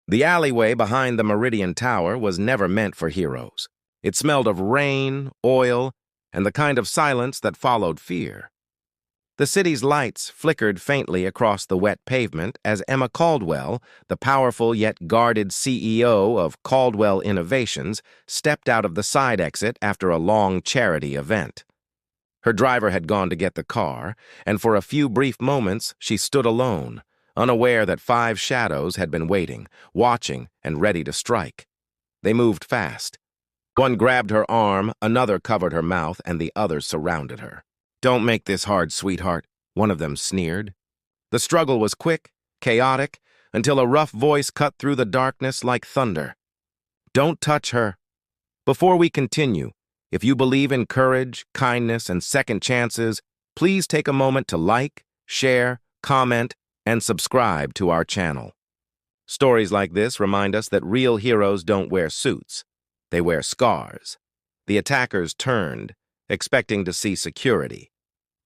The alleyway behind the Meridian Tower was never meant for heroes. It smelled of rain, oil, and the kind of silence that followed fear. The city's lights flickered faintly across the wet pavement as Emma Caldwell, the powerful yet guarded CEO of Caldwell Innovations, stepped out of the side exit after a long charity event. Her driver had gone to get the car, and for a few brief moments she stood alone, unaware that 5 shadows had been waiting, watching, and ready to strike. They moved fast. One grabbed her arm, another covered her mouth, and the others surrounded her. "Don't make this hard, sweetheart," one of them sneered. The struggle was quick, chaotic, until a rough voice cut through the darkness like thunder. "Don't touch her. Before we continue, if you believe in courage, kindness, and second chances, please take a moment to like, share, comment, and subscribe to our channel." Stories like this remind us that real heroes don't wear suits. They wear scars. The attackers turned, expecting to see security.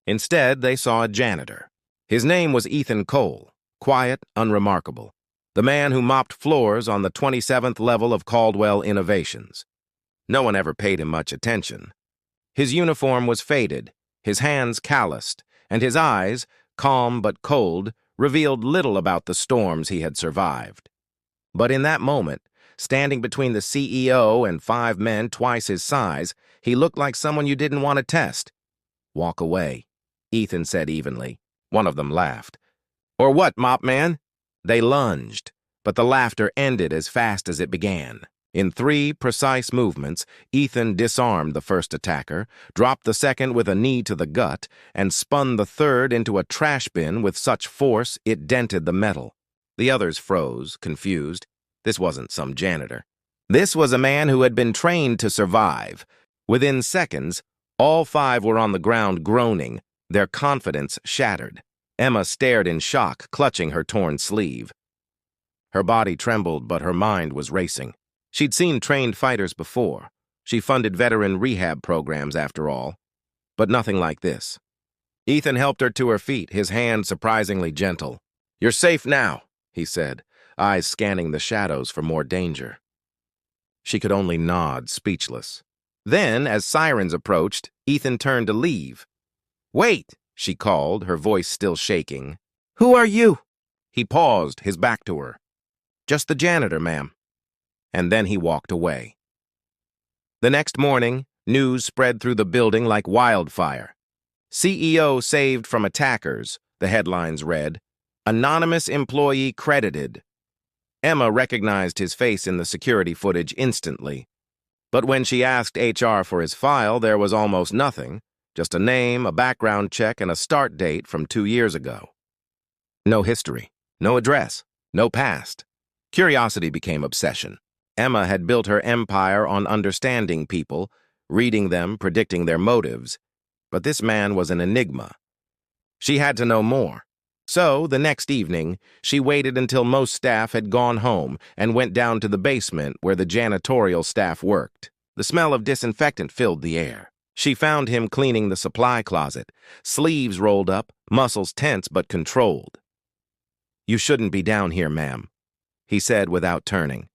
Instead, they saw a janitor. His name was Ethan Cole, quiet, unremarkable, the man who mopped floors on the 27th level of Caldwell Innovations. No one ever paid him much attention. His uniform was faded, his hands calloused, and his eyes, calm but cold, revealed little about the storms he had survived. But in that moment, standing between the CEO and 5 men twice his size, he looked like someone you didn't want to test. "Walk away," Ethan said evenly. One of them laughed. "Or what, Mop Man?" They lunged, but the laughter ended as fast as it began. In 3 precise movements, Ethan disarmed the first attacker, dropped the second with a knee to the gut, and spun the third into a trash bin with such force it dented the metal. The others froze, confused. This wasn't some janitor. This was a man who had been trained to survive. Within seconds, all 5 were on the ground groaning, their confidence shattered. Emma stared in shock, clutching her torn sleeve. Her body trembled, but her mind was racing. She'd seen trained fighters before. She funded veteran rehab programs, after all. But nothing like this. Ethan helped her to her feet, his hand surprisingly gentle. "You're safe now," he said, eyes scanning the shadows for more danger. She could only nod, speechless. Then, as sirens approached, Ethan turned to leave. "Wait," she called, her voice still shaking. "Who are you?" He paused, his back to her. "Just the janitor, ma'am." And then he walked away. The next morning, news spread through the building like wildfire. "CEO saved from attackers," the headlines read. "Anonymous employee credited." Emma recognized his face in the security footage instantly. But when she asked HR for his file, there was almost nothing, just a name, a background check, and a start date from 2 years ago. No history, no address, no past. Curiosity became obsession. Emma had built her empire on understanding people, reading them, predicting their motives. But this man was an enigma. She had to know more. So, the next evening, she waited until most staff had gone home and went down to the basement where the janitorial staff worked. The smell of disinfectant filled the air. She found him cleaning the supply closet, sleeves rolled up, muscles tense but controlled. "You shouldn't be down here, ma'am," he said without turning.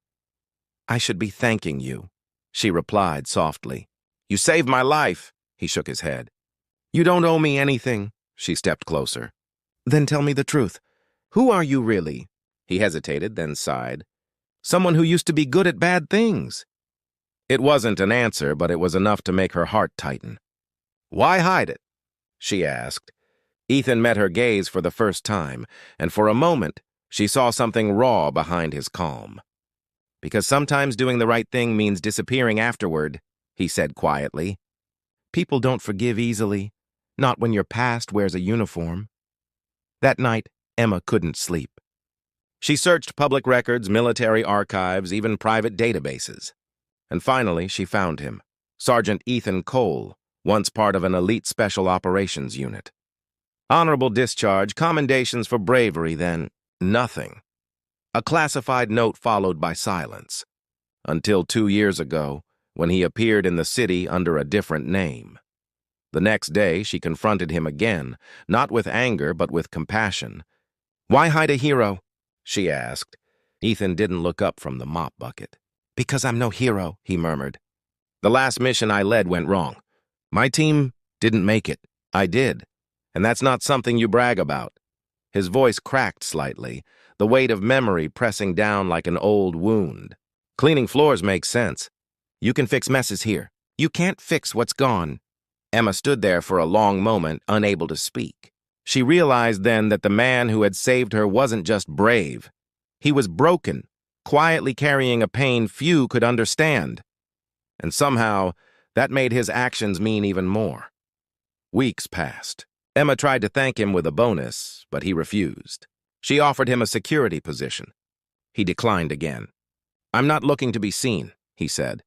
"I should be thanking you," she replied softly. "You saved my life," he shook his head. "You don't owe me anything," she stepped closer. "Then tell me the truth. Who are you really?" He hesitated, then sighed. "Someone who used to be good at bad things." It wasn't an answer, but it was enough to make her heart tighten. "Why hide it?" she asked. Ethan met her gaze for the first time, and for a moment, she saw something raw behind his calm. "Because sometimes doing the right thing means disappearing afterward," he said quietly. "People don't forgive easily, not when your past wears a uniform." That night, Emma couldn't sleep. She searched public records, military archives, even private databases. And finally, she found him, Sergeant Ethan Cole, once part of an elite special operations unit. Honorable discharge, commendations for bravery, then nothing. A classified note followed by silence. Until 2 years ago, when he appeared in the city under a different name. The next day, she confronted him again, not with anger but with compassion. "Why hide a hero?" she asked. Ethan didn't look up from the mop bucket. "Because I'm no hero," he murmured. "The last mission I led went wrong. My team didn't make it. I did. And that's not something you brag about." His voice cracked slightly, the weight of memory pressing down like an old wound. "Cleaning floors makes sense. You can fix messes here. You can't fix what's gone." Emma stood there for a long moment, unable to speak. She realized then that the man who had saved her wasn't just brave. He was broken, quietly carrying a pain few could understand. And somehow, that made his actions mean even more. Weeks passed. Emma tried to thank him with a bonus, but he refused. She offered him a security position. He declined again. "I'm not looking to be seen," he said.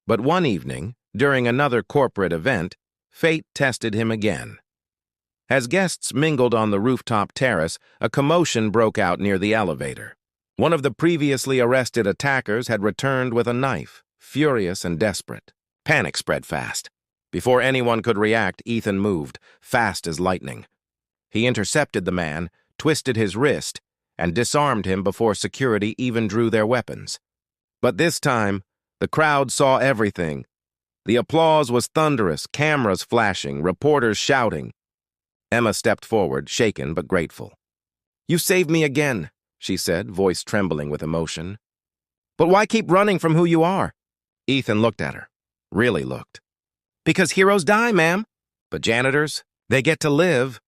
But one evening, during another corporate event, fate tested him again. As guests mingled on the rooftop terrace, a commotion broke out near the elevator. One of the previously arrested attackers had returned with a knife, furious and desperate. Panic spread fast. Before anyone could react, Ethan moved, fast as lightning. He intercepted the man, twisted his wrist, and disarmed him before security even drew their weapons. But this time, the crowd saw everything. The applause was thunderous, cameras flashing, reporters shouting. Emma stepped forward, shaken but grateful. "You saved me again," she said, voice trembling with emotion. "But why keep running from who you are?" Ethan looked at her. Really looked. "Because heroes die, ma'am. But janitors, they get to live."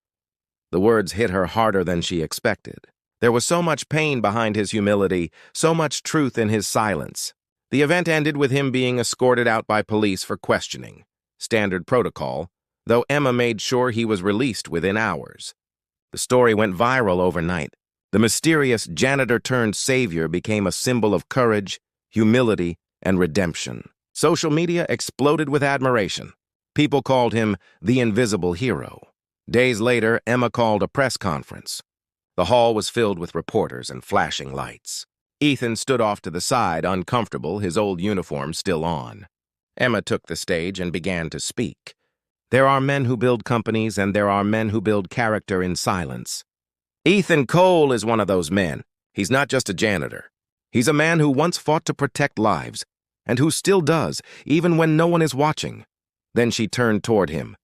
The words hit her harder than she expected. There was so much pain behind his humility, so much truth in his silence. The event ended with him being escorted out by police for questioning. Standard protocol, though Emma made sure he was released within hours. The story went viral overnight. The mysterious janitor-turned-savior became a symbol of courage, humility, and redemption. Social media exploded with admiration. People called him the invisible hero. Days later, Emma called a press conference. The hall was filled with reporters and flashing lights. Ethan stood off to the side, uncomfortable, his old uniform still on. Emma took the stage and began to speak. "There are men who build companies, and there are men who build character in silence. Ethan Cole is one of those men. He's not just a janitor. He's a man who once fought to protect lives, and who still does, even when no one is watching." Then she turned toward him.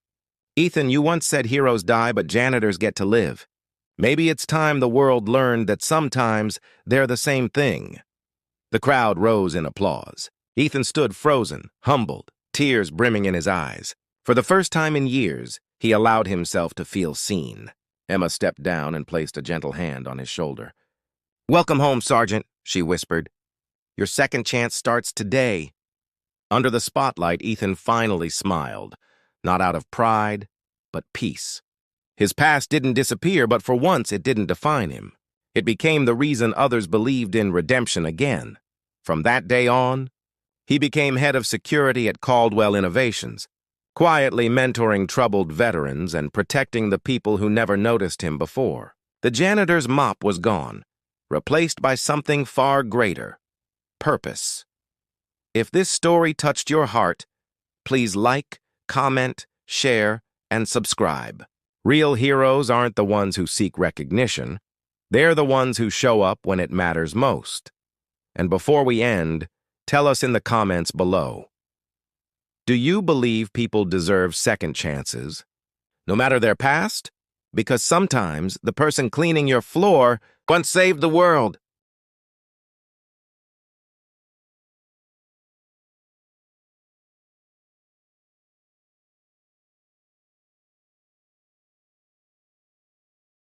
"Ethan, you once said heroes die, but janitors get to live. Maybe it's time the world learned that sometimes they're the same thing." The crowd rose in applause. Ethan stood frozen, humbled, tears brimming in his eyes. For the first time in years, he allowed himself to feel seen. Emma stepped down and placed a gentle hand on his shoulder. "Welcome home, Sergeant," she whispered. "Your second chance starts today." Under the spotlight, Ethan finally smiled, not out of pride, but peace. His past didn't disappear, but for once it didn't define him. It became the reason others believed in redemption again. From that day on, he became head of security at Caldwell Innovations, quietly mentoring troubled veterans and protecting the people who never noticed him before. The janitor's mop was gone, replaced by something far greater: purpose. If this story touched your heart, please like, comment, share, and subscribe. Real heroes aren't the ones who seek recognition. They're the ones who show up when it matters most. And before we end, tell us in the comments below. Do you believe people deserve second chances, no matter their past? Because sometimes the person cleaning your floor once saved the world.